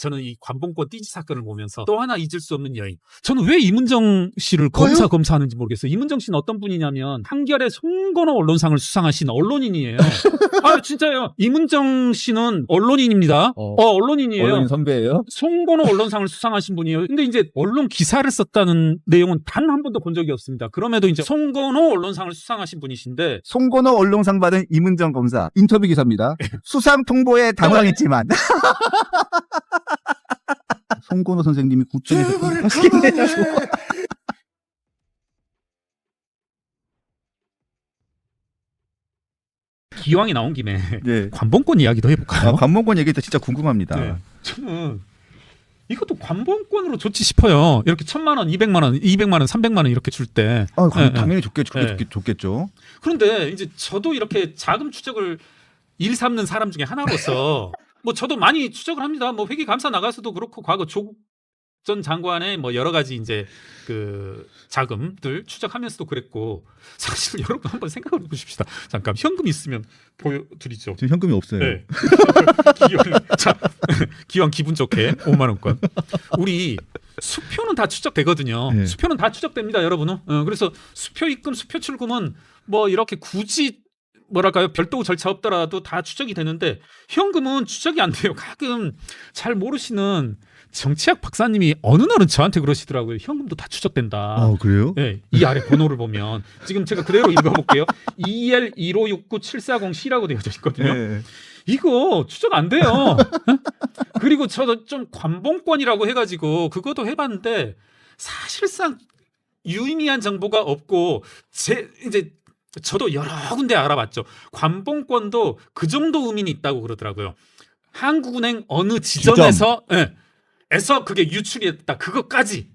저는 이 관봉권 띠지 사건을 보면서 또 하나 잊을 수 없는 여인. 저는 왜 이문정 씨를 검사하는지 모르겠어요. 이문정 씨는 어떤 분이냐면 한겨레 송건호 언론상을 수상하신 언론인이에요. 아 진짜요. 이문정 씨는 언론인입니다. 언론인이에요. 언론인 선배예요? 송건호 언론상을 수상하신 분이에요. 근데 이제 언론 기사를 썼다는 내용은 단 한 번도 본 적이 없습니다. 그럼에도 이제 송건호 언론상을 수상하신 분이신데 송건호 언론상 받은 이문정 검사 인터뷰 기사입니다. 수상 통보에 당황했지만 송건호 선생님이 구청에서 하시겠네요. 기왕이 나온 김에 네. 관봉권 이야기도 해볼까요? 관봉권 얘기 진짜 궁금합니다. 네. 저는 이것도 관봉권으로 좋지 싶어요. 이렇게 1,000만 원, 200만 원, 200만 원, 300만 원 이렇게 줄 때. 당연히 좋겠죠. 그런데 이제 저도 이렇게 자금 추적을 일 삼는 사람 중에 하나로서 뭐 저도 많이 추적을 합니다. 뭐 회계 감사 나가서도 그렇고 과거 조국 전 장관의 뭐 여러 가지 이제 그 자금들 추적하면서도 그랬고 사실 여러분 한번 생각을 해보십시다. 잠깐 현금 있으면 보여드리죠. 지금 현금이 없어요. 네. 기왕 기분 좋게 5만 원권. 우리 수표는 다 추적되거든요. 네. 수표는 다 추적됩니다, 여러분은. 그래서 수표 입금, 수표 출금은 뭐 이렇게 굳이 뭐랄까요 별도 절차 없더라도 다 추적이 되는데 현금은 추적이 안 돼요. 가끔 잘 모르시는 정치학 박사님이 어느 날은 저한테 그러시더라고요. 현금도 다 추적된다. 아, 그래요? 네, 이 아래 번호를 보면 지금 제가 그대로 읽어볼게요. EL1569740C라고 되어져 있거든요. 네. 이거 추적 안 돼요. 그리고 저도 좀 관봉권이라고 해가지고 그것도 해봤는데 사실상 유의미한 정보가 없고 이제 저도 여러 군데 알아봤죠. 관봉권도 그 정도 의미는 있다고 그러더라고요. 한국은행 어느 지점에서 에서 그게 유출이 됐다. 그것까지.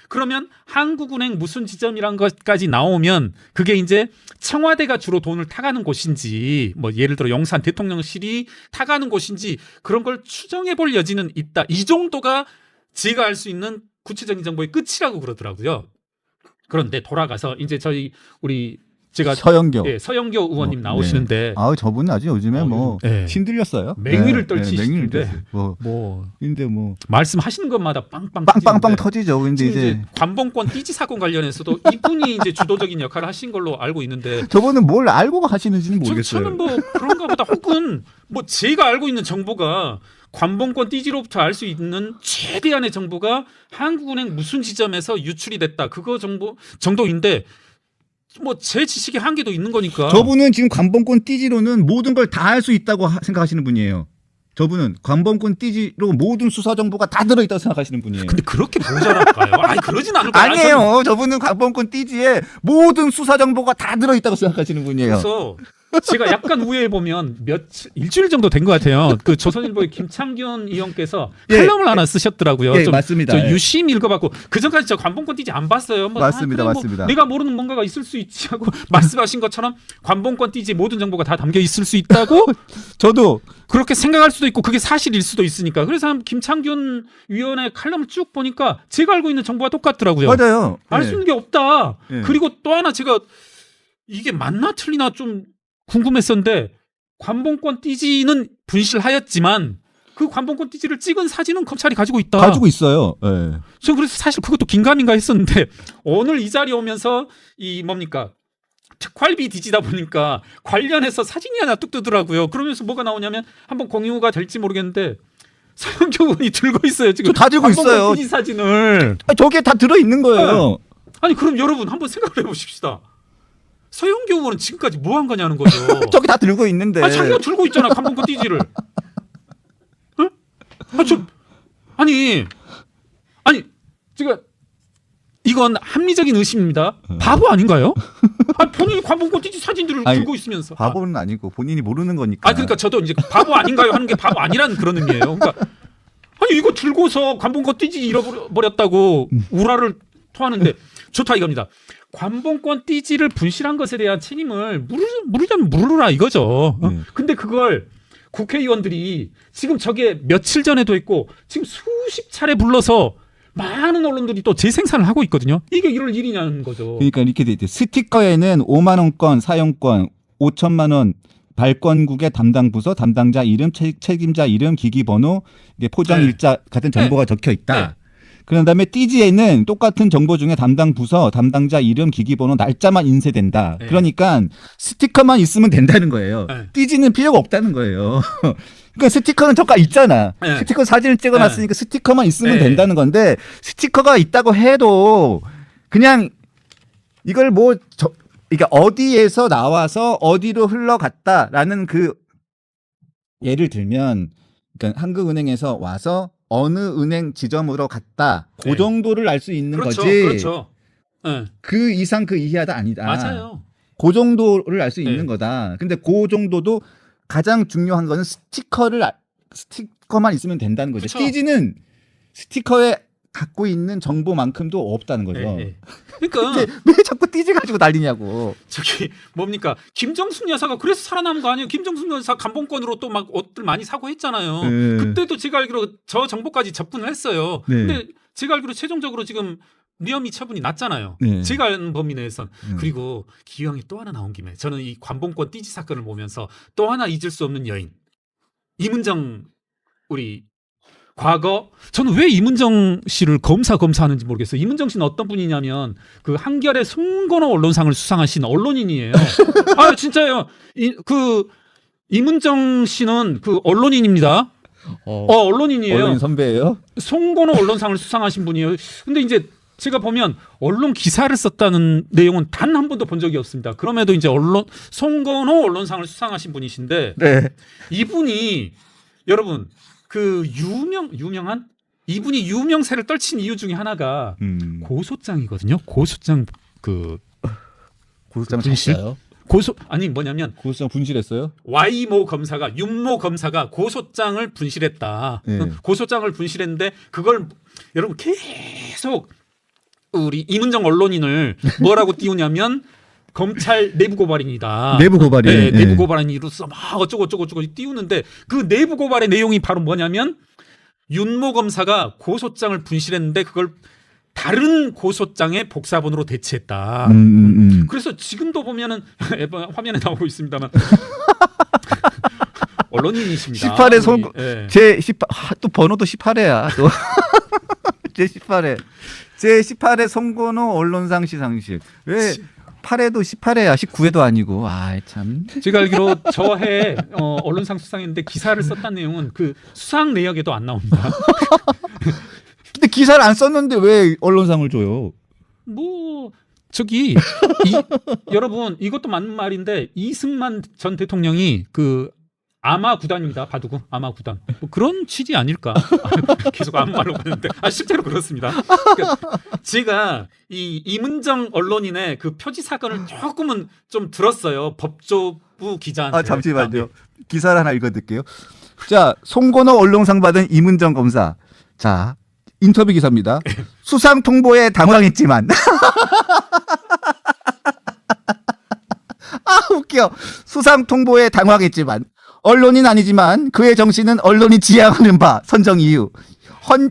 그러면 한국은행 무슨 지점이란 것까지 나오면 그게 이제 청와대가 주로 돈을 타가는 곳인지 뭐 예를 들어 용산 대통령실이 타가는 곳인지 그런 걸 추정해 볼 여지는 있다. 이 정도가 제가 알 수 있는 구체적인 정보의 끝이라고 그러더라고요. 그런데 돌아가서 이제 제가 서영교 의원님 나오시는데 저분은 아주 요즘에 신들렸어요. 맹위를 떨치시는데 근데 말씀하시는 것마다 빵빵빵 터지죠. 근데 이제 관봉권 띠지 사건 관련해서도 이분이 이제 주도적인 역할을 하신 걸로 알고 있는데 저분은 뭘 알고 하시는지는 모르겠어요. 저는 뭐 그런가 보다 혹은 뭐 제가 알고 있는 정보가 관봉권 띠지로부터 알 수 있는 최대한의 정보가 한국은행 무슨 지점에서 유출이 됐다. 그거 정도인데 뭐 제 지식의 한계도 있는 거니까. 저분은 지금 관봉권 띠지로는 모든 걸 다 할 수 있다고 생각하시는 분이에요. 저분은 관봉권 띠지로 모든 수사 정보가 다 들어있다고 생각하시는 분이에요. 근데 그렇게 모자랄까요? 아니 그러진 않을 거예요. 아니에요. 저분은 관봉권 띠지에 모든 수사 정보가 다 들어있다고 생각하시는 분이에요. 그래서 제가 약간 우회해 보면 일주일 정도 된 것 같아요. 그 조선일보의 김창균 의원께서 칼럼을 하나 쓰셨더라고요. 좀 맞습니다. 저 유심히 읽어봤고 그 전까지 저 관봉권 띠지 안 봤어요. 맞습니다. 내가 모르는 뭔가가 있을 수 있지 하고 말씀하신 것처럼 관봉권 띠지 모든 정보가 다 담겨 있을 수 있다고 저도 그렇게 생각할 수도 있고 그게 사실일 수도 있으니까. 그래서 김창균 위원의 칼럼을 쭉 보니까 제가 알고 있는 정보가 똑같더라고요. 맞아요. 알 수 있는 게 없다. 네. 그리고 또 하나 제가 이게 맞나 틀리나 좀 궁금했었는데 관봉권 띠지는 분실하였지만 그 관봉권 띠지를 찍은 사진은 검찰이 가지고 있다. 가지고 있어요. 네. 저 그래서 사실 그것도 긴가민가 했었는데 오늘 이 자리에 오면서 이 뭡니까 특활비 뒤지다 보니까 관련해서 사진이 하나 뚝 뜨더라고요. 그러면서 뭐가 나오냐면 한번 공유가 될지 모르겠는데 서영교 의원이 들고 있어요. 지금 다 들고 있어요. 띠지 사진을. 저게 다 들어 있는 거예요. 아니 그럼 여러분 한번 생각을 해보십시다. 서영교 의원은 지금까지 뭐 한 거냐는 거죠. 저기 다 들고 있는데. 자기가 들고 있잖아 관봉권 띠지를. 응? 아니 제가 이건 합리적인 의심입니다. 바보 아닌가요? 본인이 관봉권 띠지 사진들을 들고 있으면서. 바보는 아니고 본인이 모르는 거니까. 그러니까 저도 이제 바보 아닌가요 하는 게 바보 아니라는 그런 의미예요. 그러니까 아니 이거 들고서 관봉권 띠지 잃어버렸다고 우라를 토하는데 좋다 이겁니다. 관봉권 띠지를 분실한 것에 대한 책임을 물으려면 물으라 이거죠. 근데 그걸 국회의원들이 지금 저게 며칠 전에도 했고 지금 수십 차례 불러서 많은 언론들이 또 재생산을 하고 있거든요. 이게 이럴 일이냐는 거죠. 그러니까 이렇게 돼 있대요. 스티커에는 5만 원권 사용권, 5천만 원 발권국의 담당 부서, 담당자 이름, 책임자 이름, 기기 번호, 이게 포장 네. 일자 같은 정보가 적혀 있다. 네. 그런 다음에 띠지에는 똑같은 정보 중에 담당 부서, 담당자 이름, 기기 번호, 날짜만 인쇄된다. 네. 그러니까 스티커만 있으면 된다는 거예요. 네. 띠지는 필요가 없다는 거예요. 그러니까 스티커는 저가 있잖아. 네. 스티커 사진을 찍어놨으니까 스티커만 있으면 네. 된다는 건데 스티커가 있다고 해도 그냥 이걸 그러니까 어디에서 나와서 어디로 흘러갔다라는 그 예를 들면 그러니까 한국은행에서 와서 어느 은행 지점으로 갔다. 그 네. 정도를 알 수 있는 그렇죠. 거지. 그렇죠. 네. 그 이상 그 이하다 아니다. 맞아요. 그 정도를 알 수 네. 있는 거다. 근데 그 정도도 가장 중요한 거는 스티커만 있으면 된다는 거죠. 그쵸. 띠지는 스티커에 갖고 있는 정보만큼도 없다는 거죠. 네, 네. 그러니까 근데 왜 자꾸 띠지 가지고 난리냐고. 저기 뭡니까 김정숙 여사가 그래서 살아남은 거 아니에요? 김정숙 여사 감봉권으로 또 막 옷들 많이 사고 했잖아요. 네. 그때도 제가 알기로 저 정보까지 접근을 했어요. 네. 근데 제가 알기로 최종적으로 지금 무혐의 처분이 났잖아요. 네. 제가 아는 범위 내에선. 그리고 기왕이 또 하나 나온 김에 저는 이 관봉권 띠지 사건을 보면서 또 하나 잊을 수 없는 여인 이문정 우리 과거 저는 왜 이문정 씨를 검사하는지 모르겠어요. 이문정 씨는 어떤 분이냐면 그 한겨레 송건호 언론상을 수상하신 언론인이에요. 아 진짜요. 이문정 씨는 그 언론인입니다. 언론인이에요. 언론인 선배예요? 송건호 언론상을 수상하신 분이에요. 근데 이제 제가 보면 언론 기사를 썼다는 내용은 단 한 번도 본 적이 없습니다. 그럼에도 이제 송건호 언론상을 수상하신 분이신데 네. 이분이 여러분 그 유명한 이분이 유명세를 떨친 이유 중에 하나가 고소장이거든요. 고소장 고소장 분실? 쳤어요? 뭐냐면 고소장 분실했어요? 윤모 검사가 고소장을 분실했다. 네. 고소장을 분실했는데 그걸 여러분 계속 우리 이문정 언론인을 뭐라고 띄우냐면 검찰 내부 고발인이다. 내부 고발이. 네, 내부 고발인으로서 막 어쩌고 띄우는데 그 내부 고발의 내용이 바로 뭐냐면 윤모 검사가 고소장을 분실했는데 그걸 다른 고소장의 복사본으로 대체했다. 그래서 지금도 보면은 화면에 나오고 있습니다만 언론인이십니다. 18회 송 네. 제 18, 또 번호도 18회야. 또. 제 18회. 제 18회 송건호 언론상 시상식. 왜 8회도 18회야. 19회도 아니고. 아, 참. 제가 알기로 저해 언론상 수상했는데 기사를 썼다는 내용은 그 수상 내역에도 안 나옵니다. 근데 기사를 안 썼는데 왜 언론상을 줘요? 뭐 저기 여러분 이것도 맞는 말인데 이승만 전 대통령이 그 아마 구단입니다. 바둑은 아마 구단. 뭐 그런 취지 아닐까? 계속 아무 말로 하는데 실제로 그렇습니다. 그러니까 제가 이 이문정 언론인의 그 표지 사건을 조금은 좀 들었어요. 법조부 기자한테. 아, 잠시만요. 기사를 하나 읽어드릴게요. 자, 송건호 언론상 받은 이문정 검사. 자, 인터뷰 기사입니다. 수상 통보에 당황했지만. 아, 웃겨. 수상 통보에 당황했지만. 언론인 아니지만 그의 정신은 언론이 지향하는 바 선정 이유.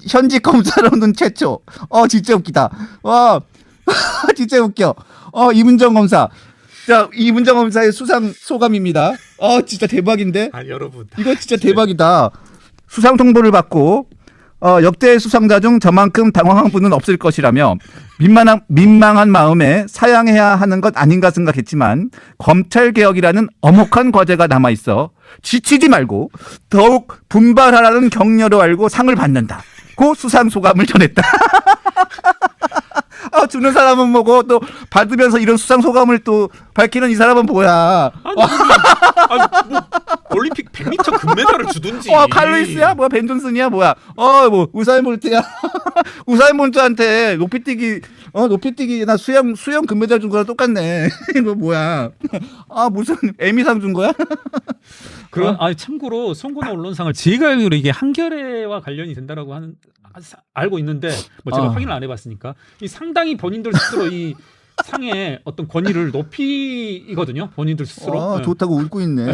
현직 검사로는 최초. 진짜 웃기다. 와, 진짜 웃겨. 이문정 검사. 자, 이문정 검사의 수상 소감입니다. 진짜 대박인데? 아, 여러분. 이거 진짜 대박이다. 수상 통보를 받고 역대 수상자 중 저만큼 당황한 분은 없을 것이라며 민망한 마음에 사양해야 하는 것 아닌가 생각했지만 검찰개혁이라는 엄혹한 과제가 남아있어 지치지 말고 더욱 분발하라는 격려로 알고 상을 받는다. 고 수상 소감을 전했다. 주는 사람은 뭐고 또 받으면서 이런 수상 소감을 또 밝히는 이 사람은 뭐야? 아니 뭐 올림픽 100m 금메달을 주든지. 칼루이스야? 뭐야? 벤존슨이야? 뭐야? 뭐 우사인 볼트야? 우사인 볼트한테 높이뛰기나 수영 금메달 준 거랑 똑같네. 이거 뭐야? 무슨 에미상 준 거야? 참고로 송건호 언론상을 제가 알기로 이게 한겨레와 관련이 된다라고 알고 있는데 뭐 제가 확인을 안 해봤으니까 이 상당히 본인들 스스로 이 상의 어떤 권위를 높이거든요. 본인들 스스로. 좋다고 웃고 있네.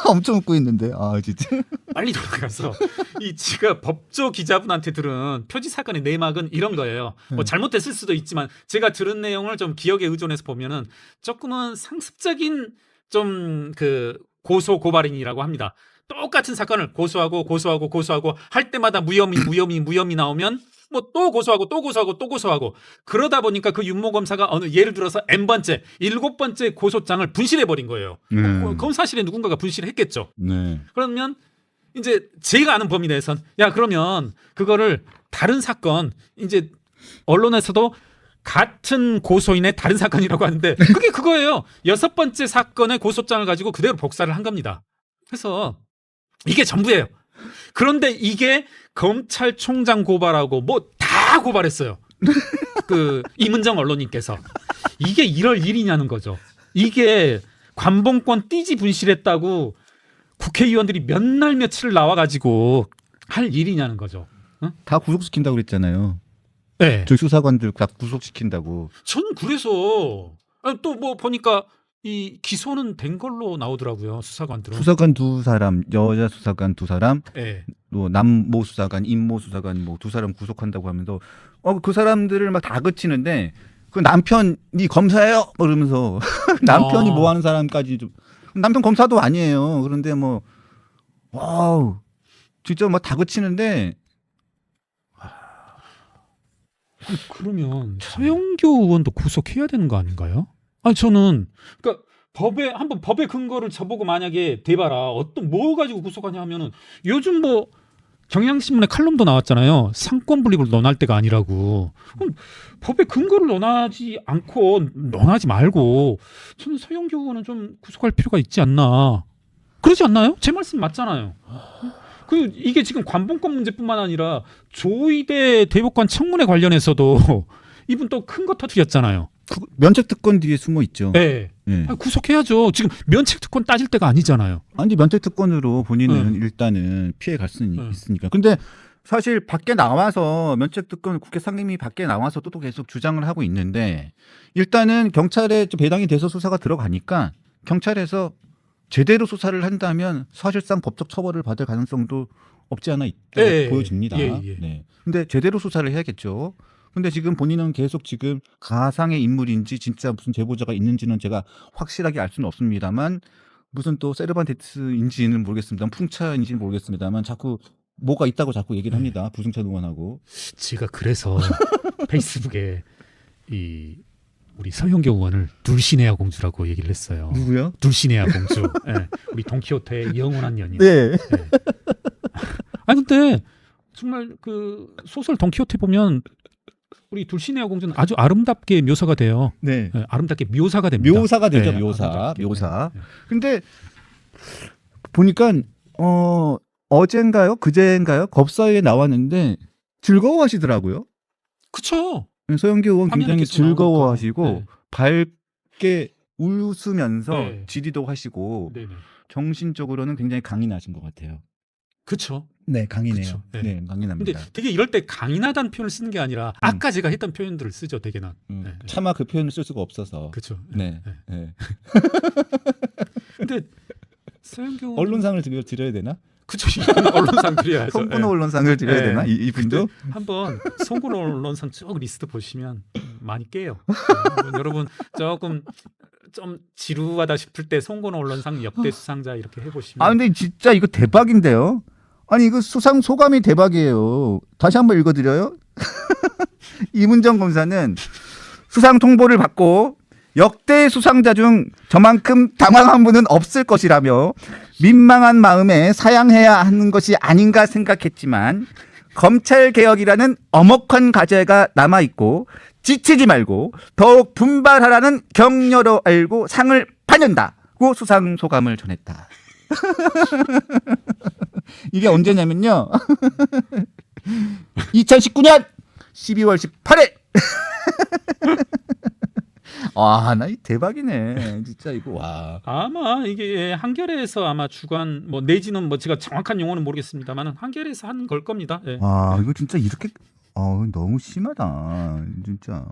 엄청 웃고 있는데. 진짜. 빨리 돌아가서 이 제가 법조 기자분한테 들은 표지 사건의 내막은 이런 거예요. 뭐 잘못됐을 수도 있지만 제가 들은 내용을 좀 기억에 의존해서 보면은 조금은 상습적인 좀 그 고소 고발인이라고 합니다. 똑같은 사건을 고소하고 할 때마다 무혐의 나오면 뭐 또 고소하고 그러다 보니까 그 윤모 검사가 어느 예를 들어서 n번째, 7번째 고소장을 분실해 버린 거예요. 그건 사실에 누군가가 분실했겠죠. 네. 그러면 이제 제가 아는 범위 내에선 야 그러면 그거를 다른 사건 이제 언론에서도 같은 고소인의 다른 사건이라고 하는데 그게 그거예요. 6번째 사건의 고소장을 가지고 그대로 복사를 한 겁니다. 그래서 이게 전부예요. 그런데 이게 검찰총장 고발하고 뭐 다 고발했어요. 그 이문정 언론인께서 이게 이럴 일이냐는 거죠. 이게 관봉권 띠지 분실했다고 국회의원들이 몇 날 며칠 나와가지고 할 일이냐는 거죠. 응? 다 구속시킨다고 그랬잖아요. 네. 저희 수사관들 다 구속시킨다고. 저는 그래서 또 뭐 보니까 이 기소는 된 걸로 나오더라고요. 수사관들은. 수사관 2사람, 여자 수사관 2사람, 네. 또 남모 수사관, 임모 수사관 뭐 2사람 구속한다고 하면서 그 사람들을 막 다그치는데 그 남편이 검사예요 그러면서 남편이 뭐 하는 사람까지 좀 남편 검사도 아니에요. 그런데 뭐 와우 진짜 막 다그치는데 그러면 서영교 의원도 구속해야 되는 거 아닌가요? 아니 저는 그러니까 법의 근거를 저보고 만약에 대봐라 어떤 뭐 가지고 구속하냐 하면은 요즘 뭐 경향신문에 칼럼도 나왔잖아요. 상권 분립을 논할 때가 아니라고. 그럼 법의 근거를 논하지 말고 저는 서영교 의원은 좀 구속할 필요가 있지 않나. 그러지 않나요? 제 말씀 맞잖아요. 이게 지금 관봉권 문제뿐만 아니라 조의대 대법관 청문회 관련해서도 이분 또 큰 거 터뜨렸잖아요. 면책 특권 뒤에 숨어 있죠. 네. 네. 구속해야죠. 지금 면책 특권 따질 때가 아니잖아요. 아니 면책 특권으로 본인은 일단은 피해 갈 수는 있으니까. 근데 사실 밖에 나와서 면책 특권 국회 상임위 밖에 나와서도 또 계속 주장을 하고 있는데 일단은 경찰에 배당이 돼서 수사가 들어가니까 경찰에서 제대로 수사를 한다면 사실상 법적 처벌을 받을 가능성도 없지 않아 있다고 보여집니다. 네. 근데 제대로 수사를 해야겠죠. 근데 지금 본인은 계속 지금 가상의 인물인지 진짜 무슨 제보자가 있는지는 제가 확실하게 알 수는 없습니다만 무슨 또 세르반테스인지는 모르겠습니다. 풍차인지는 모르겠습니다만 자꾸 뭐가 있다고 자꾸 얘기를 합니다. 부승찬 의원하고. 제가 그래서 페이스북에 우리 서영교 의원을 둘시네아 공주라고 얘기를 했어요. 누구요? 둘시네아 공주. 네. 우리 돈키호테의 영원한 연인. 네. 네. 아니 근데 정말 그 소설 돈키호테 보면 우리 둘시네아 공주는 아주 아름답게 묘사가 돼요. 네. 네, 아름답게 묘사가 됩니다. 묘사가 되죠. 네, 묘사. 아름답게. 묘사. 네. 근데 보니까 어젠가요? 그제인가요? 법사위에 나왔는데 즐거워하시더라고요. 그쵸. 서영교 의원 화면에 굉장히 계속 즐거워하시고 나오니까. 네. 밝게 웃으면서 네. 지리도 하시고 네네. 정신적으로는 굉장히 강인하신 것 같아요. 그쵸. 네, 강인해요. 그쵸. 네. 네, 강인합니다. 근데 되게 이럴 때 강인하다는 표현을 쓰는 게 아니라 아까 제가 했던 표현들을 쓰죠. 되게는. 네. 차마 그 표현을 쓸 수가 없어서. 그렇죠. 네. 네. 네. 근데 서영교 언론상을 드려야 되나? 그쵸. 이건 언론상 드려야죠. 송근호 언론상을 드려야 네. 되나? 이분도? 한번 송근호 언론상 쭉 리스트 보시면 많이 깨요. 여러분 조금 좀 지루하다 싶을 때 송근호 언론상 역대 수상자 이렇게 해보시면. 아 근데 진짜 이거 대박인데요. 아니 이거 수상 소감이 대박이에요. 다시 한번 읽어드려요. 이문정 검사는 수상 통보를 받고 역대 수상자 중 저만큼 당황한 분은 없을 것이라며 민망한 마음에 사양해야 하는 것이 아닌가 생각했지만 검찰 개혁이라는 엄혹한 과제가 남아있고 지치지 말고 더욱 분발하라는 격려로 알고 상을 받는다고 수상 소감을 전했다. 이게 언제냐면요. 2019년 12월 18일. 와, 나 이 대박이네. 진짜 이거 와. 아마 이게 한겨레에서 아마 주간 뭐 내지는 뭐 제가 정확한 용어는 모르겠습니다만 한겨레에서 한 걸 겁니다. 예. 와, 이거 진짜 이렇게 너무 심하다. 진짜.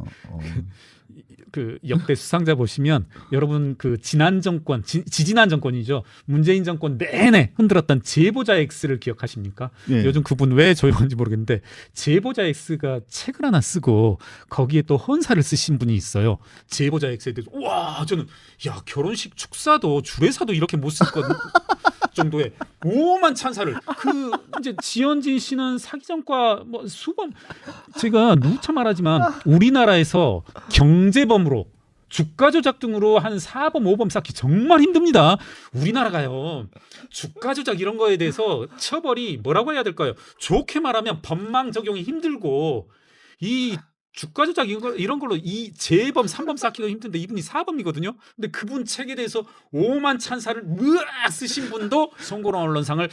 그 역대 수상자 보시면 여러분 그 지난 정권, 지지난 정권이죠. 문재인 정권 내내 흔들었던 제보자 X를 기억하십니까? 예. 요즘 그분 왜 조용한지 모르겠는데 제보자 X가 책을 하나 쓰고 거기에 또 헌사를 쓰신 분이 있어요. 제보자 X에 대해서 와 저는 야 결혼식 축사도 주례사도 이렇게 못 쓸 것 정도의 오만 찬사를 그 이제 지현진 씨는 사기전과 뭐 수범 제가 누차 말하지만 우리나라에서 경제범으로 주가 조작 등으로 한 4범 5범 쌓기 정말 힘듭니다. 우리나라가요 주가 조작 이런 거에 대해서 처벌이 뭐라고 해야 될까요? 좋게 말하면 법망 적용이 힘들고 이 주가 조작 이런 걸로 이 재범 3범 쌓기가 힘든데 이분이 4범이거든요. 근데 그분 책에 대해서 오만 찬사를 으악 쓰신 분도 송건호 언론상을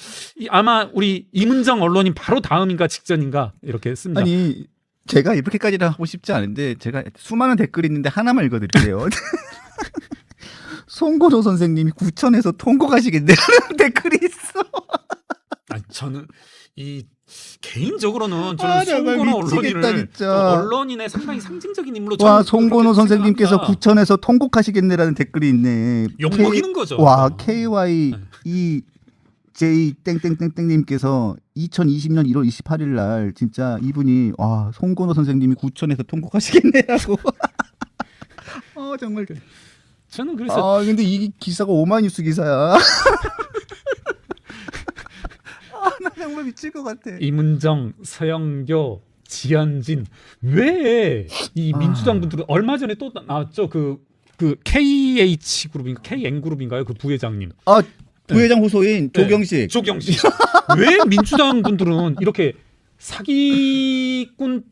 아마 우리 임은정 언론인 바로 다음인가 직전인가 이렇게 씁니다. 아니 제가 이렇게까지는 하고 싶지 않은데 제가 수많은 댓글이 있는데 하나만 읽어드릴게요. 송건호 선생님이 구천에서 통곡하시겠네라는 댓글이 있어. 아니, 저는 이 개인적으로는 아, 저는 정말 송건호 미치겠다, 언론인을 진짜. 언론인의 상당히 상징적인 인물로 와 저는 송건호 그렇게 선생님께서 생각합니다. 구천에서 통곡하시겠네라는 댓글이 있네. 욕 먹이는 거죠. 와 KYEJ 땡땡땡땡님께서 2020년 1월 28일 날 진짜 이분이 와 송건호 선생님이 구천에서 통곡하시겠네라고. 정말. 저는 그래서 근데 이 기사가 오마이뉴스 기사야. 나 정말 미칠 것 같아. 임은정, 서영교, 지현진 왜 이 민주당 분들은 얼마 전에 또 나왔죠 그 KH 그룹인가 KN 그룹인가요 그 부회장님 부회장 호소인 네. 조경식. 조경식 왜 민주당 분들은 이렇게 사기꾼처럼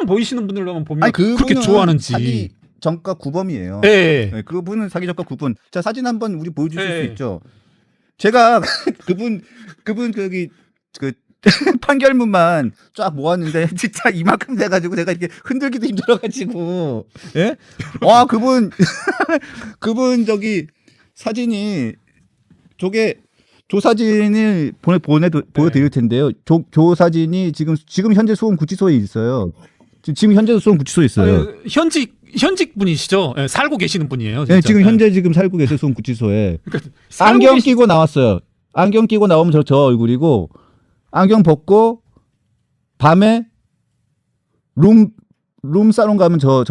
보이시는 분들만 보면 그렇게 좋아하는지 사기 전과 구범이에요. 네. 네, 그분은 사기 전과 구범. 자 사진 한번 우리 보여주실 네. 수 있죠. 제가 그분 그 판결문만 쫙 모았는데 진짜 이만큼 돼가지고 제가 이렇게 흔들기도 힘들어가지고 예? 와 그분 저기 사진이 저게 조 사진을 보여드릴 텐데요. 조 사진이 지금 현재 수원 구치소에 있어요. 지금 현재 수원 구치소에 있어요. 현직 분이시죠? 네, 살고 계시는 분이에요. 진짜. 네, 지금 현재 살고 계세요 수원 구치소에. 그러니까 안경 끼고 나왔어요. 안경 끼고 나오면 저 얼굴이고 안경 벗고 밤에 룸 사롱 가면 저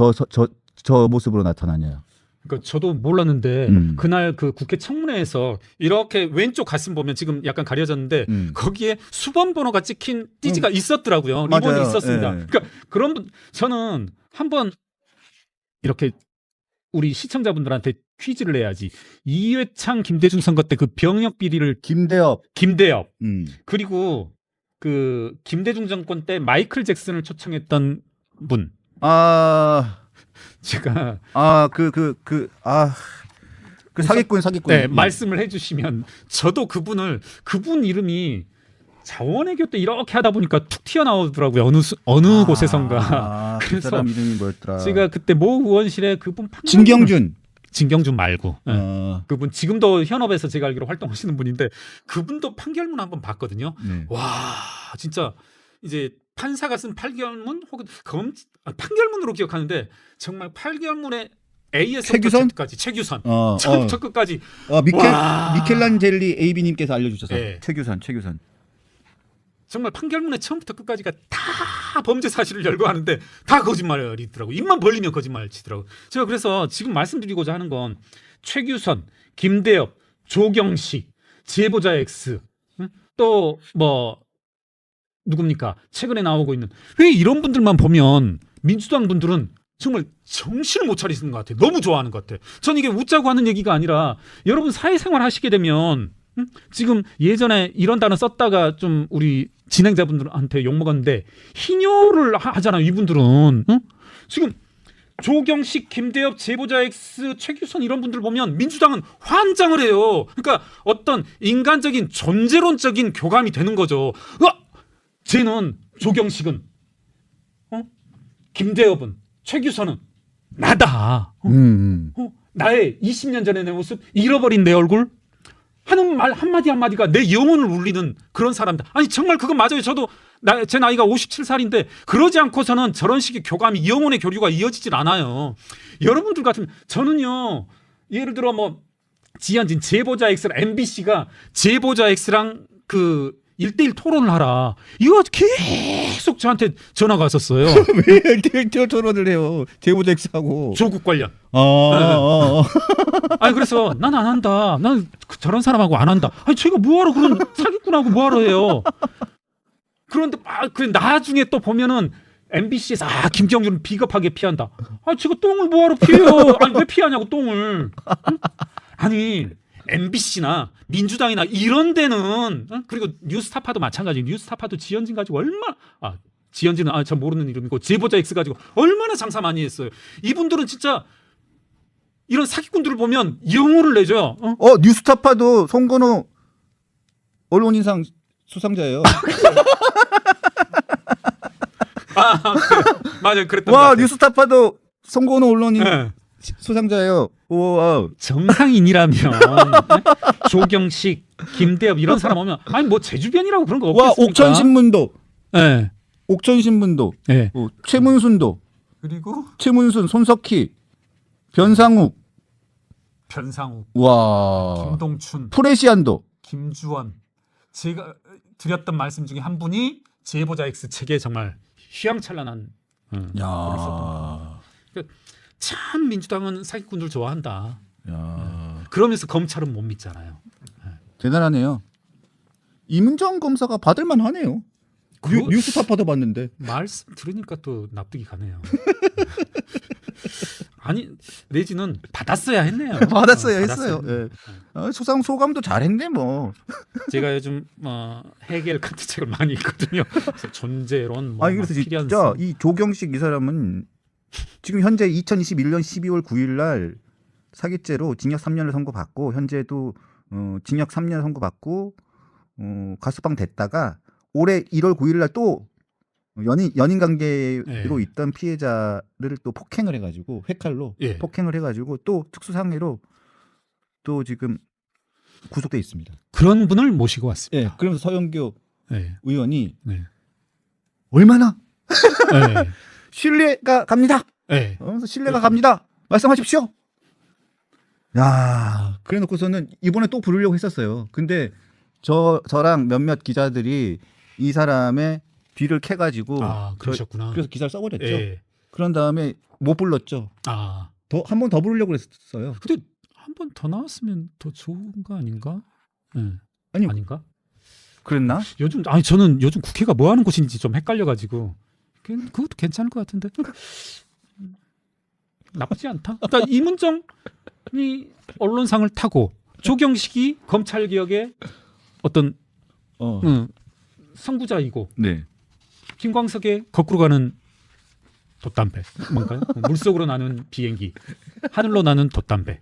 모습으로 나타나요. 그러니까 저도 몰랐는데 그날 그 국회 청문회에서 이렇게 왼쪽 가슴 보면 지금 약간 가려졌는데 거기에 수번 번호가 찍힌 띠지가 있었더라고요. 리본이 맞아요. 있었습니다. 예. 그러니까 그런 분 한번 이렇게 우리 시청자분들한테 퀴즈를 내야지. 이회창 김대중 선거 때 그 병역 비리를 김대엽 그리고 그 김대중 정권 때 마이클 잭슨을 초청했던 분. 제가 사기꾼. 네, 말씀을 해주시면 저도 그분 이름이 자원외교 때 이렇게 하다 보니까 툭 튀어나오더라고요. 어느 곳에선가. 그 그래서 사람 이름이 뭐였더라? 제가 그때 모 의원실에 그분 진경준 말고 그분 지금도 현업에서 제가 알기로 활동하시는 분인데 그분도 판결문 한번 봤거든요. 네. 와 진짜 이제 판사가 쓴 판결문 혹은 판결문으로 기억하는데 정말 판결문에 A에서부터까지 최규선 처음부터 끝까지 미켈란젤리 AB님께서 알려주셔서 네. 최규선 정말 판결문의 처음부터 끝까지가 다 범죄 사실을 열거하는데 다 거짓말이더라고. 입만 벌리면 거짓말 치더라고. 제가 그래서 지금 말씀드리고자 하는 건 최규선, 김대엽, 조경식, 제보자 X 또 뭐 누굽니까? 최근에 나오고 있는 왜 이런 분들만 보면 민주당 분들은 정말 정신을 못 차리시는 것 같아요. 너무 좋아하는 것 같아요. 전 이게 웃자고 하는 얘기가 아니라 여러분 사회생활 하시게 되면 지금 예전에 이런 단어 썼다가 좀 우리 진행자분들한테 욕먹었는데 희뇨를 하잖아요. 이분들은 지금 조경식, 김대엽, 제보자 X, 최규선 이런 분들 보면 민주당은 환장을 해요. 그러니까 어떤 인간적인 존재론적인 교감이 되는 거죠. 쟤는 조경식은 김대엽은 최규선은 나다. 나의 20년 전의 내 모습 잃어버린 내 얼굴 하는 말 한마디 한마디가 내 영혼을 울리는 그런 사람들. 아니 정말 그건 맞아요. 저도 제 나이가 57살인데 그러지 않고서는 저런 식의 교감이 영혼의 교류가 이어지질 않아요. 여러분들 같으면 저는요. 예를 들어 뭐 지현진 제보자 X랑 MBC가 제보자 X랑 그 1대1 토론을 하라. 이거 계속 저한테 전화가 왔었어요. 왜 토론을 해요? 제보자 X하고. 조국 관련. 어. 아니 그래서 난 안 한다. 난 저런 사람하고 안 한다. 아니 제가 뭐하러 그런 사기꾼하고 뭐하러 해요. 그런데 그 나중에 또 보면은 MBC에서 김경준은 비겁하게 피한다. 아니 제가 똥을 뭐하러 피해요. 아니 왜 피하냐고 똥을. 응? 아니 MBC나 민주당이나 이런 데는 그리고 뉴스타파도 마찬가지. 뉴스타파도 지현진 가지고 얼마나 지현진은 저 모르는 이름이고 제보자 X 가지고 얼마나 장사 많이 했어요. 이분들은 진짜 이런 사기꾼들을 보면 영혼을 내줘요. 뉴스타파도 송건호 언론인상 수상자예요. 맞아요. 그랬던 것 와, 같아요. 뉴스타파도 송건호 언론인 네. 수상자예요. 우와. 정상인이라면 조경식, 김대엽 이런 사람 오면 아니 뭐 제 주변이라고 그런 거 와, 없겠습니까? 옥천신문도. 네. 옥천신문도. 네. 최문순도. 그리고 최문순, 손석희, 변상욱. 변상욱, 와. 김동춘, 프레시안도. 김주원. 제가 드렸던 말씀 중에 한 분이 제보자 X 책에 정말 휘황찬란한 야. 참 민주당은 사기꾼들 좋아한다. 야. 그러면서 검찰은 못 믿잖아요. 대단하네요. 이문정 검사가 받을만 하네요. 뉴스타파도 봤는데. 말씀 들으니까 또 납득이 가네요. 아니 내지는 받았어야 했네요. 받았어요, 받았어야 했어요. 했네요. 예. 소감도 잘했네 뭐. 제가 요즘 해겔 칸트 책을 많이 읽거든요. 그래서 존재론, 아니 그래서 진짜 이 조경식 이 사람은 지금 현재 2021년 12월 9일 날 사기죄로 징역 3년을 선고받고 현재도 징역 3년 선고받고 가석방 됐다가 올해 1월 9일 날 또 연인 관계로 있던 피해자를 또 폭행을 해가지고 회칼로 폭행을 해가지고 또 특수상해로 또 지금 구속돼 있습니다. 그런 분을 모시고 왔습니다. 예, 그러면서 서영교 의원이 네. 얼마나 네. 신뢰가 갑니다. 네. 신뢰가 갑니다. 말씀하십시오. 야, 그래놓고서는 이번에 또 부르려고 했었어요. 근데 저랑 몇몇 기자들이 이 사람의 뒤를 캐가지고 그러셨구나. 그래서 기사를 써버렸죠. 네. 그런 다음에 못 불렀죠. 한 번 더 부르려고 그랬어요. 근데 한 번 더 나왔으면 더 좋은 거 아닌가? 네. 아닌가? 그랬나? 저는 요즘 국회가 뭐 하는 곳인지 좀 헷갈려가지고 그것도 괜찮을 것 같은데 나쁘지 않다. 일단 이문정이 언론상을 타고 조경식이 검찰개혁의 어떤 선구자이고 네. 김광석의 거꾸로 가는 돛담배 뭔가요? 물속으로 나는 비행기, 하늘로 나는 돛담배.